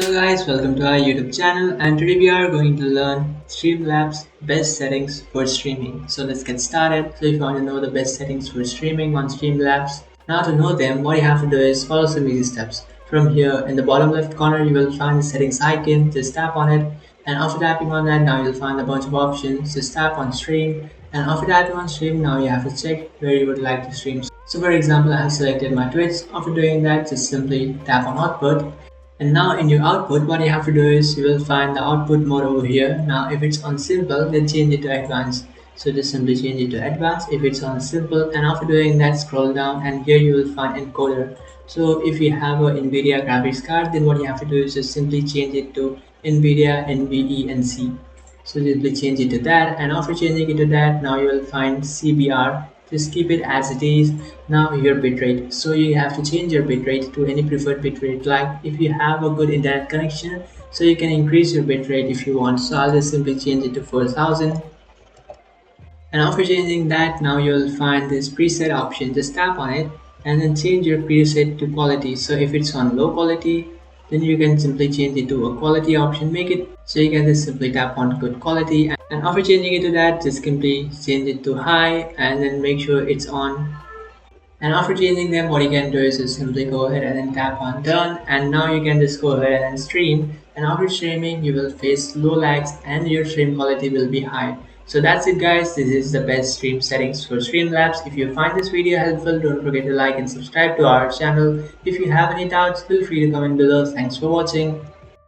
Hello guys, welcome to our YouTube channel, and today we are going to learn Streamlabs best settings for streaming. So let's get started. So if you want to know the best settings for streaming on Streamlabs, now to know them, what you have to do is follow some easy steps. From here in the bottom left corner you will find the settings icon. Just tap on it, and after tapping on that, now you'll find a bunch of options. Just tap on stream, and after tapping on stream, now you have to check where you would like to stream. So for example, I have selected my Twitch. After doing that, just simply tap on output. And now in your output, what you have to do is you will find the output mode over here. Now if it's on simple, then change it to advanced. So just simply change it to advanced if it's on simple, and after doing that, scroll down and here you will find encoder. So if you have a NVIDIA graphics card, then what you have to do is just simply change it to NVIDIA NVENC. So simply change it to that, and after changing it to that, now you will find CBR. Just keep it as it is. Now your bitrate, so you have to change your bitrate to any preferred bitrate. Like if you have a good internet connection, so you can increase your bitrate if you want. So I'll just simply change it to 4000, and after changing that, now you'll find this preset option. Just tap on it and then change your preset to quality. So if it's on low quality, then you can simply change it to a quality option. Make it so you can just simply tap on good quality, and after changing it to that, just simply change it to high and then make sure it's on. And after changing them, what you can do is just simply go ahead and then tap on done, and now you can just go ahead and stream. And after streaming, you will face low lags and your stream quality will be high. So that's it guys, this is the best stream settings for Streamlabs. If you find this video helpful, don't forget to like and subscribe to our channel. If you have any doubts, feel free to comment below. Thanks for watching.